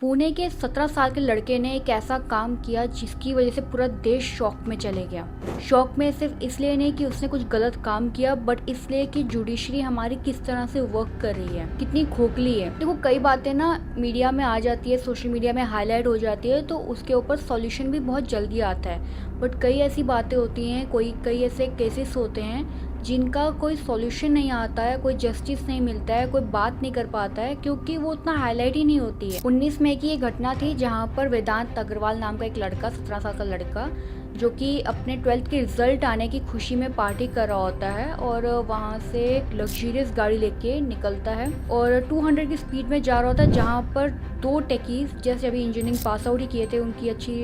पुणे के 17 साल के लड़के ने एक ऐसा काम किया जिसकी वजह से पूरा देश शॉक में चले गया। शॉक में सिर्फ इसलिए नहीं कि उसने कुछ गलत काम किया, बट इसलिए कि जुडिशरी हमारी किस तरह से वर्क कर रही है, कितनी खोखली है। देखो, कई बातें ना मीडिया में आ जाती है, सोशल मीडिया में हाईलाइट हो जाती है, तो उसके ऊपर सॉल्यूशन भी बहुत जल्दी आता है। बट कई ऐसी बातें होती हैं, कई ऐसे केसेस होते हैं जिनका कोई सॉल्यूशन नहीं आता है, कोई जस्टिस नहीं मिलता है, कोई बात नहीं कर पाता है, क्योंकि वो उतना हाईलाइट ही नहीं होती है। 19 मई की ये घटना थी जहाँ पर वेदांत अग्रवाल नाम का एक लड़का, 17 साल का लड़का, जो कि अपने 12th के रिजल्ट आने की खुशी में पार्टी कर रहा होता है और वहाँ से लग्जरियस गाड़ी लेके निकलता है और 200 की स्पीड में जा रहा होता है, जहाँ पर दो टेकीज, जैसे अभी इंजीनियरिंग पास आउट ही किए थे, उनकी अच्छी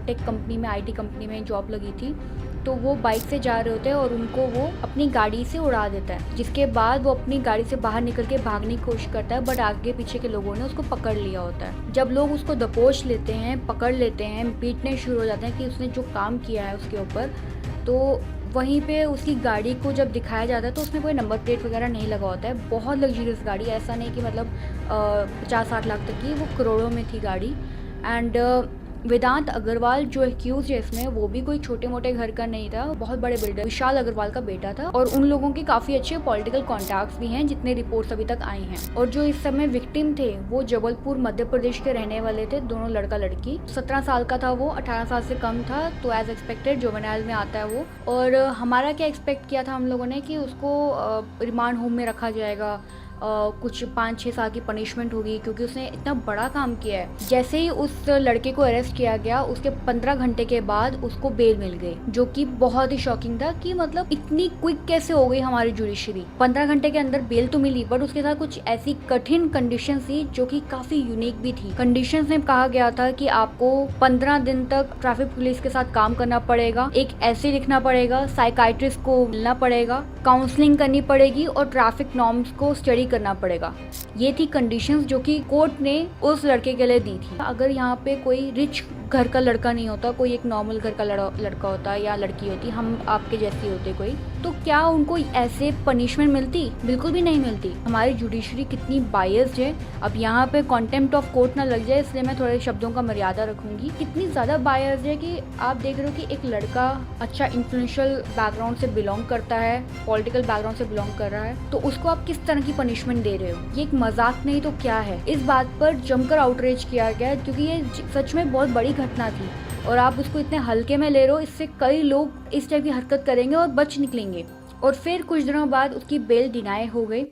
टेक कंपनी में, IT कंपनी में जॉब लगी थी, तो वो बाइक से जा रहे होते हैं और उनको वो अपनी गाड़ी से उड़ा देता है। जिसके बाद वो अपनी गाड़ी से बाहर निकल के भागने की कोशिश करता है, बट आगे पीछे के लोगों ने उसको पकड़ लिया होता है। जब लोग उसको दबोच लेते हैं, पकड़ लेते हैं, पीटने शुरू हो जाते हैं कि उसने जो काम किया है उसके ऊपर, तो वहीं पे उसकी गाड़ी को जब दिखाया जाता है तो उसमें कोई नंबर प्लेट वगैरह नहीं लगा होता है। बहुत लग्जरियस गाड़ी, ऐसा नहीं कि मतलब 50-60 लाख तक की, वो करोड़ों में थी गाड़ी। एंड वेदांत अग्रवाल जो एक्यूज है इसमें, वो भी कोई छोटे मोटे घर का नहीं था, बहुत बड़े बिल्डर विशाल अग्रवाल का बेटा था और उन लोगों के काफी अच्छे पॉलिटिकल कॉन्टैक्ट्स भी हैं, जितने रिपोर्ट्स अभी तक आई हैं। और जो इस समय विक्टिम थे वो जबलपुर मध्य प्रदेश के रहने वाले थे, दोनों लड़का लड़की। 17 साल का था वो, 18 साल से कम था, तो एज एक्सपेक्टेड जुवेनाइल में आता है वो। और हमारा क्या एक्सपेक्ट किया था हम लोगों ने कि उसको रिमांड होम में रखा जाएगा, कुछ 5-6 साल की पनिशमेंट होगी, क्योंकि उसने इतना बड़ा काम किया है। जैसे ही उस लड़के को अरेस्ट किया गया, उसके 15 घंटे के बाद उसको बेल मिल गई, जो कि बहुत ही शॉकिंग था कि मतलब इतनी क्विक कैसे हो गई हमारी जुडिशरी। 15 घंटे के अंदर बेल तो मिली, बट उसके साथ कुछ ऐसी कठिन कंडीशन थी जो कि काफी यूनिक भी थी। कंडीशन में कहा गया था कि आपको 15 दिन तक ट्रैफिक पुलिस के साथ काम करना पड़ेगा, एक ऐसे लिखना पड़ेगा, साइकाइट्रिस्ट को मिलना पड़ेगा, काउंसलिंग करनी पड़ेगी और ट्रैफिक नॉर्म्स को स्टडी करना पड़ेगा। ये थी कंडीशंस जो कि कोर्ट ने उस लड़के के लिए दी थी। अगर यहाँ पे कोई रिच घर का लड़का नहीं होता, कोई एक नॉर्मल घर का लड़का होता या लड़की होती, हम आपके जैसी होते कोई, तो क्या उनको ऐसे पनिशमेंट मिलती? बिल्कुल भी नहीं मिलती। हमारी जुडिशरी कितनी बायस्ड है। अब यहाँ पे कॉन्टेम्प्ट ऑफ कोर्ट ना लग जाए, इसलिए मैं थोड़े शब्दों का मर्यादा रखूंगी। कितनी ज्यादा बायस्ड है कि आप देख रहे हो कि एक लड़का अच्छा इन्फ्लुएंशियल बैकग्राउंड से बिलोंग करता है, पॉलिटिकल बैकग्राउंड से बिलोंग कर रहा है, तो उसको आप किस तरह की पनिशमेंट दे रहे हो? ये एक मजाक नहीं तो क्या है? इस बात पर जमकर आउटरीच किया गया, क्योंकि ये सच में बहुत बड़ी घटना थी और आप उसको इतने हल्के में ले रहे हो। इससे कई लोग इस टाइप की हरकत करेंगे और बच निकलेंगे। और फिर कुछ दिनों बाद उसकी बेल डिनाई हो गई,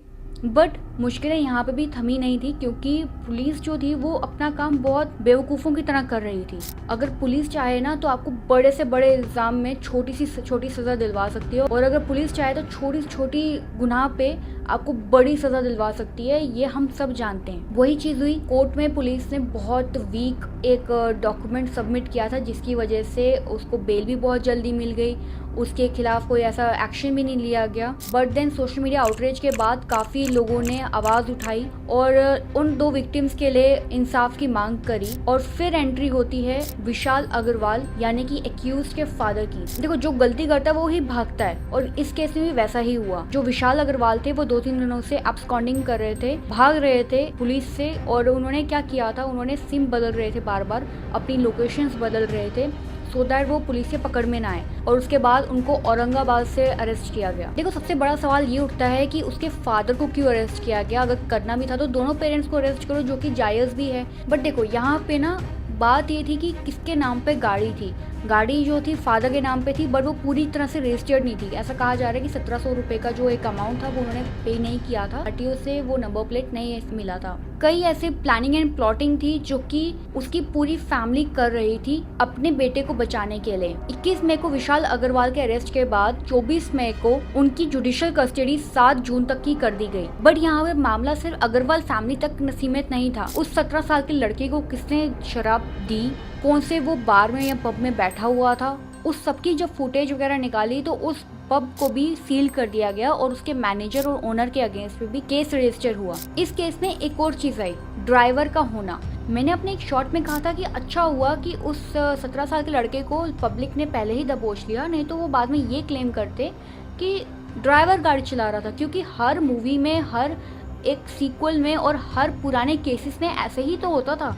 बट मुश्किलें यहाँ पे भी थमी नहीं थी, क्योंकि पुलिस जो थी वो अपना काम बहुत बेवकूफ़ों की तरह कर रही थी। अगर पुलिस चाहे ना तो आपको बड़े से बड़े इल्ज़ाम में छोटी सज़ा दिलवा सकती है, और अगर पुलिस चाहे तो छोटी छोटी गुनाह पे आपको बड़ी सज़ा दिलवा सकती है। ये हम सब जानते हैं। वही चीज़ हुई कोर्ट में। पुलिस ने बहुत वीक एक डॉक्यूमेंट सबमिट किया था, जिसकी वजह से उसको बेल भी बहुत जल्दी मिल गई, उसके खिलाफ कोई ऐसा एक्शन भी नहीं लिया गया। But then social media outreach के बाद काफ़ी लोगों ने आवाज़ उठाई और उन दो विक्टिम्स के लिए इंसाफ की मांग करी। और फिर एंट्री होती है विशाल अग्रवाल यानी कि एक्यूज के फादर की। देखो, जो गलती करता है वो ही भागता है, और इस केस में भी वैसा ही हुआ। जो विशाल अग्रवाल थे वो 2-3 दिनों से एब्सकॉन्डिंग कर रहे थे, भाग रहे थे पुलिस से। और उन्होंने क्या किया था, उन्होंने सिम बदल रहे थे, बार बार अपनी लोकेशंस बदल रहे थे, सो दैट वो पुलिस के पकड़ में ना आए। और उसके बाद उनको औरंगाबाद से अरेस्ट किया गया। देखो, सबसे बड़ा सवाल ये उठता है कि उसके फादर को क्यों अरेस्ट किया गया? अगर करना भी था तो दोनों पेरेंट्स को अरेस्ट करो, जो कि जायज़ भी है। बट देखो, यहाँ पे ना बात ये थी कि किसके नाम पे गाड़ी थी। गाड़ी जो थी फादर के नाम पे थी, बट वो पूरी तरह से रजिस्टर्ड नहीं थी। ऐसा कहा जा रहा है कि 1700 रुपये का जो एक अमाउंट था वो उन्होंने पे नहीं किया था, RTO से वो नंबर प्लेट नहीं मिला था। कई ऐसे प्लानिंग एंड प्लॉटिंग थी जो कि उसकी पूरी फैमिली कर रही थी अपने बेटे को बचाने के लिए। 21 मई को विशाल अग्रवाल के अरेस्ट के बाद 24 मई को उनकी जुडिशियल कस्टडी 7 जून तक की कर दी गई। बट यहाँ पे मामला सिर्फ अग्रवाल फैमिली तक सीमित नहीं था। उस 17 साल के लड़के को किसने शराब दी, कौन से वो बार में या पब में बैठा हुआ था, उस सबकी जब फुटेज वगैरह निकाली तो उस पब को भी सील कर दिया गया और उसके मैनेजर और ओनर के अगेंस्ट भी केस रजिस्टर हुआ। इस केस में एक और चीज आई, ड्राइवर का होना। मैंने अपने एक शॉर्ट में कहा था कि अच्छा हुआ कि उस 17 साल के लड़के को पब्लिक ने पहले ही दबोच लिया, नहीं तो वो बाद में ये क्लेम करते कि ड्राइवर गाड़ी चला रहा था। क्योंकि हर मूवी में, हर एक सीक्वल में और हर पुराने केसेस में ऐसे ही तो होता था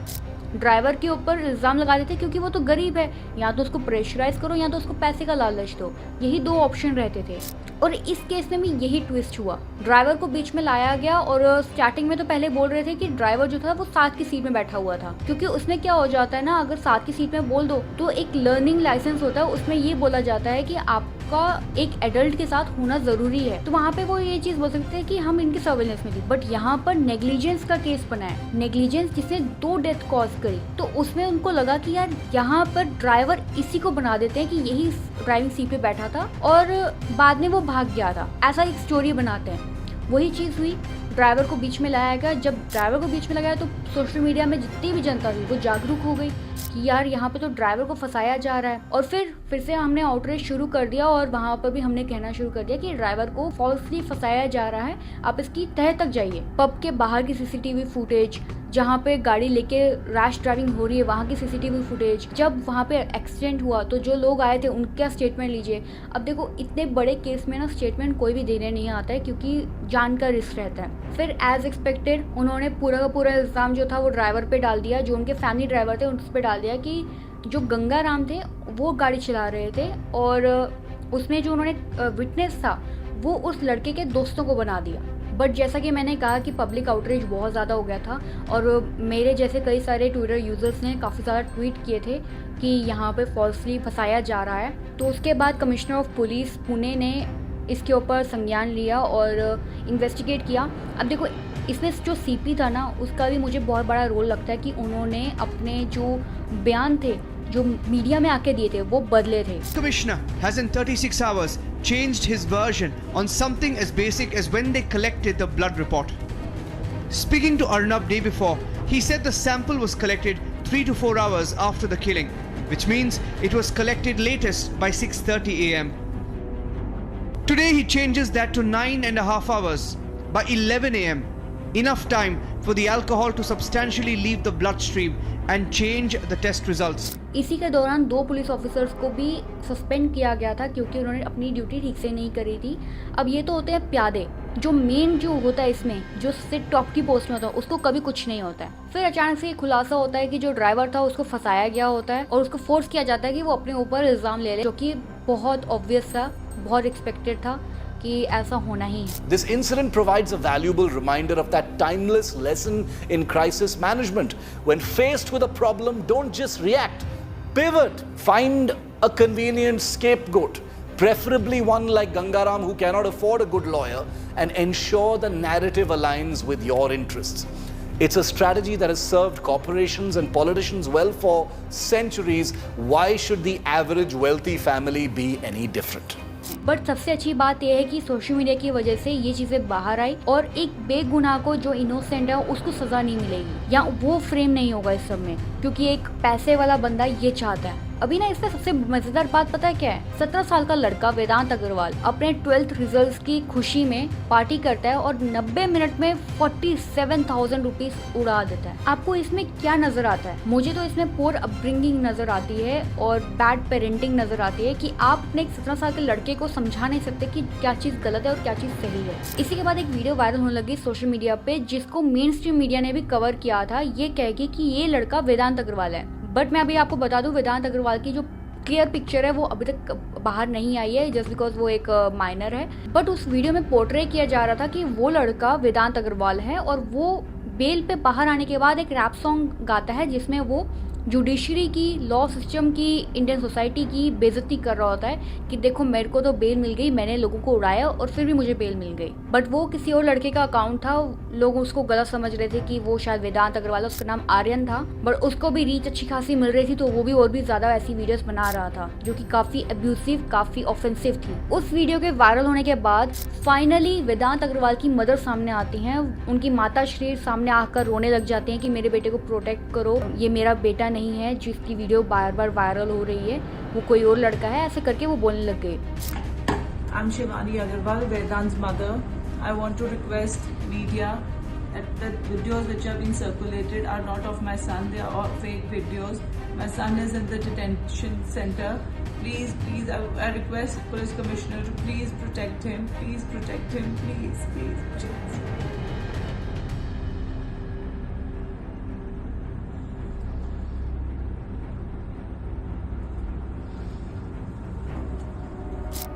ड्राइवर के ऊपर इल्ज़ाम लगा देते क्योंकि वो तो गरीब है, या तो उसको प्रेशराइज़ करो या तो उसको पैसे का लालच दो, यही 2 ऑप्शन रहते थे। और इस केस में भी यही ट्विस्ट हुआ, ड्राइवर को बीच में लाया गया और स्टार्टिंग में तो पहले बोल रहे थे कि ड्राइवर जो था वो साथ की सीट में बैठा हुआ था, क्योंकि उसमें क्या हो जाता है ना, अगर साथ की सीट में बोल दो तो एक लर्निंग लाइसेंस होता है, उसमें ये बोला जाता है कि आपका एक एडल्ट के साथ होना ज़रूरी है, तो वहाँ पे वो ये चीज़ बोल सकते हैं कि हम इनके सर्वेलेंस में थी। बट यहाँ पर नेग्लिजेंस का केस बना है, नेग्लिजेंस जिसने 2 डेथ कॉज करी, तो उसमें उनको लगा कि यार यहाँ पर ड्राइवर इसी को बना देते हैं कि यही ड्राइविंग सीट पे बैठा था और बाद में वो भाग गया था, ऐसा एक स्टोरी बनाते हैं। वही चीज़ हुई, ड्राइवर को बीच में लाया गया। जब ड्राइवर को बीच में लगाया तो सोशल मीडिया में जितनी भी जनता थी वो जागरूक हो गई कि यार यहाँ पे तो ड्राइवर को फंसाया जा रहा है, और फिर से हमने आउटरीच शुरू कर दिया और वहाँ पर भी हमने कहना शुरू कर दिया कि ड्राइवर को फॉल्सली फंसाया जा रहा है, आप इसकी तह तक जाइए। पब के बाहर की सीसीटीवी फुटेज, जहाँ पे गाड़ी लेके रैश ड्राइविंग हो रही है वहाँ की सीसीटीवी फुटेज, जब वहाँ पे एक्सीडेंट हुआ तो जो लोग आए थे उनका स्टेटमेंट लीजिए। अब देखो इतने बड़े केस में ना स्टेटमेंट कोई भी देने नहीं आता है क्योंकि जान का रिस्क रहता है। फिर एज एक्सपेक्टेड उन्होंने पूरा का पूरा इल्ज़ाम जो था वो ड्राइवर पे डाल दिया, जो उनके फैमिली ड्राइवर थे उस पर डाल दिया कि जो गंगा राम थे वो गाड़ी चला रहे थे और उसमें जो उन्होंने विटनेस था वो उस लड़के के दोस्तों को बना दिया। बट जैसा कि मैंने कहा कि पब्लिक आउटरीच बहुत ज़्यादा हो गया था और मेरे जैसे कई सारे ट्विटर यूज़र्स ने काफ़ी ज़्यादा ट्वीट किए थे कि यहाँ पे फॉल्सली फंसाया जा रहा है। तो उसके बाद कमिश्नर ऑफ पुलिस पुणे ने इसके ऊपर संज्ञान लिया और इन्वेस्टिगेट किया। अब देखो इसमें जो सीपी था ना उसका भी मुझे बहुत बड़ा रोल लगता है कि उन्होंने अपने जो बयान थे जो मीडिया में आके दिए थे वो बदले थे। Commissioner has in 36 hours changed his version on something as basic as when they collected the blood report. Speaking to Arnab day before, he said the sample was collected 3 to 4 hours after the killing, which means it was collected latest by 6:30 a.m. Today he changes that to 9.5 hours by 11 a.m. Enough time for the alcohol to substantially leave the bloodstream and change the test results. इसी के दौरान 2 police officers को भी suspend किया गया था क्योंकि उन्होंने अपनी ड्यूटी ठीक से नहीं करी थी। अब ये तो होते हैं प्यादे, जो मेन जो होता है इसमें जो सिर्फ टॉप की पोस्ट में होता है उसको कभी कुछ नहीं होता है। फिर अचानक से ये खुलासा होता है कि जो ड्राइवर था उसको फंसाया गया होता है और उसको फोर्स किया जाता है कि वो अपने ऊपर इल्ज़ाम ले ले, जो कि बहुत ऑब्वियस था, बहुत एक्सपेक्टेड था कि ऐसा होना ही है। This incident provides a valuable reminder of that timeless lesson in crisis management. When faced with a problem, don't just react. Pivot. Find a convenient scapegoat, preferably one like Gangaram who cannot afford a good lawyer, and ensure the narrative aligns with your interests. It's a strategy that has served corporations and politicians well for centuries. Why should the average wealthy family be any different? But सबसे अच्छी बात यह है कि social media की वजह से ये चीज़ें बाहर आई और एक बेगुनाह को जो इनोसेंट है उसको सज़ा नहीं मिलेगी या वो फ्रेम नहीं होगा इस सब में, क्योंकि एक पैसे वाला बंदा ये चाहता है। अभी ना इसमें सबसे मज़ेदार बात पता है क्या है? 17 साल का लड़का वेदांत अग्रवाल अपने 12th रिजल्ट्स की खुशी में पार्टी करता है और 90 मिनट में 47,000 रुपीज़ उड़ा देता है। आपको इसमें क्या नज़र आता है? मुझे तो इसमें पोर अपब्रिंगिंग नज़र आती है और बैड पेरेंटिंग नज़र आती है कि आप अपने एक 17 साल के लड़के को समझा नहीं सकते कि क्या चीज़ गलत है और क्या चीज़ सही है। इसी के बाद एक वीडियो वायरल होने लगी सोशल मीडिया पे जिसको मेन स्ट्रीम मीडिया ने भी कवर किया था, ये कह के कि ये लड़का वेदांत अग्रवाल है। बट मैं अभी आपको बता दूं वेदांत अग्रवाल की जो क्लियर पिक्चर है वो अभी तक बाहर नहीं आई है, जस्ट बिकॉज वो एक माइनर है। बट उस वीडियो में पोर्ट्रे किया जा रहा था कि वो लड़का वेदांत अग्रवाल है और वो बेल पे बाहर आने के बाद एक रैप सॉन्ग गाता है जिसमें वो जुडिशरी की, लॉ सिस्टम की, इंडियन सोसाइटी की बेइज्जती कर रहा होता है कि देखो मेरे को तो बेल मिल गई, मैंने लोगों को उड़ाया और फिर भी मुझे बेल मिल गई। बट वो किसी और लड़के का अकाउंट था, लोग उसको गलत समझ रहे थे कि वो शायद वेदांत अग्रवाल, उसका नाम आर्यन था। बट उसको भी रीच अच्छी खासी मिल रही थी तो वो भी और भी ज़्यादा ऐसी वीडियोस बना रहा था जो कि काफ़ी अब्यूसिव, काफ़ी ऑफेंसिव थी। उस वीडियो के वायरल होने के बाद फाइनली वेदांत अग्रवाल की मदर सामने आती हैं, उनकी माता श्री सामने आकर रोने लग जाते हैं कि मेरे बेटे को प्रोटेक्ट करो, ये मेरा बेटा नहीं है जिसकी वीडियो बार बार वायरल हो रही है, वो कोई और लड़का है, ऐसे करके वो बोलने लग गए। I'm Shivani Agarwal, Vedant's mother. I want to request media that the videos which have been circulated are not of my son. They are all fake videos. My son is in the detention center. Please, I request Police Commissioner to please protect him. Please protect him. Please.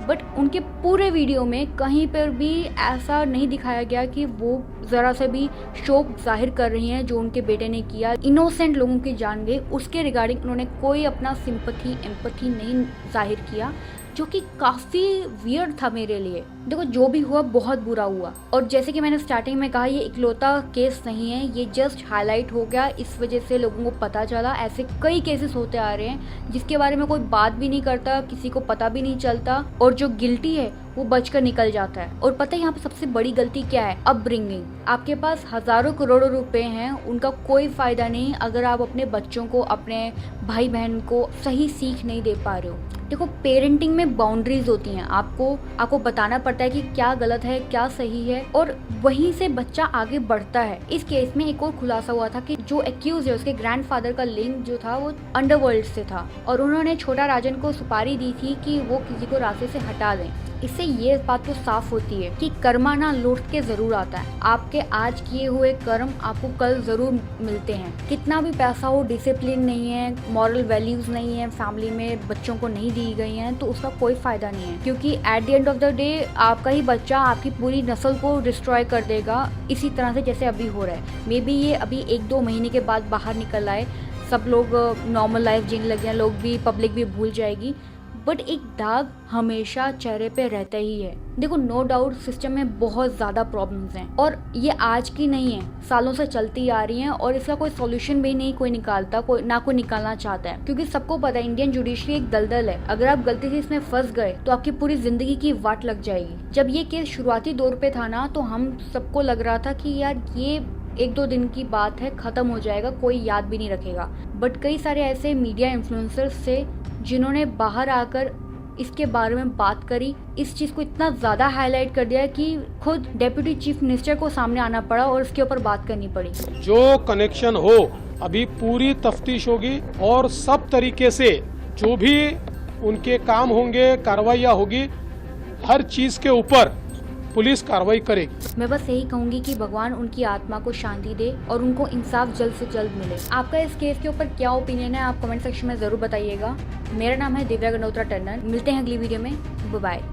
But उनके पूरे video में कहीं पर भी ऐसा नहीं दिखाया गया कि वो ज़रा से भी शोक जाहिर कर रही हैं जो उनके बेटे ने किया। इनोसेंट लोगों की जान गई, उसके रिगार्डिंग उन्होंने कोई अपना सिंपैथी एम्पैथी नहीं जाहिर किया, जो कि काफ़ी वियर्ड था मेरे लिए। देखो जो भी हुआ बहुत बुरा हुआ, और जैसे कि मैंने स्टार्टिंग में कहा ये इकलौता केस नहीं है, ये जस्ट हाईलाइट हो गया, इस वजह से लोगों को पता चला। ऐसे कई केसेस होते आ रहे हैं जिसके बारे में कोई बात भी नहीं करता, किसी को पता भी नहीं चलता, और जो गिल्टी है वो बचकर निकल जाता है। और पता है यहाँ पे सबसे बड़ी गलती क्या है? अपब्रिंगिंग। आपके पास हजारों करोड़ों रुपए हैं, उनका कोई फायदा नहीं अगर आप अपने बच्चों को, अपने भाई बहन को सही सीख नहीं दे पा रहे हो। देखो पेरेंटिंग में बाउंड्रीज होती हैं, आपको बताना पड़ता है कि क्या गलत है क्या सही है, और वहीं से बच्चा आगे बढ़ता है। इस केस में एक और खुलासा हुआ था कि जो एक्यूज है उसके ग्रैंडफादर का लिंक जो था वो अंडरवर्ल्ड से था, और उन्होंने छोटा राजन को सुपारी दी थी कि वो किसी को रास्ते से हटा दें। इससे ये बात तो साफ होती है कि कर्मा ना लौट के जरूर आता है। आपके आज किए हुए कर्म आपको कल जरूर मिलते हैं। कितना भी पैसा हो, डिसिप्लिन नहीं है, मॉरल वैल्यूज नहीं है, फैमिली में बच्चों को नहीं दी गई हैं, तो उसका कोई फायदा नहीं है, क्योंकि at the end of the day आपका ही बच्चा आपकी पूरी नस्ल को डिस्ट्रॉय कर देगा, इसी तरह से जैसे अभी हो रहा है। मे बी ये अभी 1-2 महीने के बाद बाहर निकल आए, सब लोग नॉर्मल लाइफ जीने लग जाए, लोग भी, पब्लिक भी भूल जाएगी, बट एक दाग हमेशा चेहरे पे रहता ही है। देखो नो डाउट सिस्टम में बहुत ज़्यादा प्रॉब्लम्स हैं, और ये आज की नहीं है, सालों से चलती आ रही हैं, और इसका कोई सॉल्यूशन भी नहीं कोई निकालता, कोई निकालना चाहता है, क्योंकि सबको पता है इंडियन जुडिशरी एक दलदल है। अगर आप गलती से इसमें फंस गए तो आपकी पूरी जिंदगी की वाट लग जाएगी। जब ये केस शुरुआती दौर पे था ना, तो हम सबको लग रहा था कि यार ये 1-2 दिन की बात है, खत्म हो जाएगा, कोई याद भी नहीं रखेगा। बट कई सारे ऐसे मीडिया इन्फ्लुएंसर्स थे जिन्होंने बाहर आकर इसके बारे में बात करी, इस चीज़ को इतना ज़्यादा हाईलाइट कर दिया कि खुद डेप्यूटी चीफ मिनिस्टर को सामने आना पड़ा और इसके ऊपर बात करनी पड़ी। जो कनेक्शन हो अभी पूरी तफ्तीश होगी, और सब तरीके से जो भी उनके काम होंगे, कार्रवाइयाँ होगी, हर चीज़ के ऊपर पुलिस कार्रवाई करेगी। मैं बस यही कहूंगी कि भगवान उनकी आत्मा को शांति दे और उनको इंसाफ जल्द से जल्द मिले। आपका इस केस के ऊपर क्या ओपिनियन है आप कमेंट सेक्शन में जरूर बताइएगा। मेरा नाम है दिव्या गनोत्रा टंडन, मिलते हैं अगली वीडियो में, बाय बाय।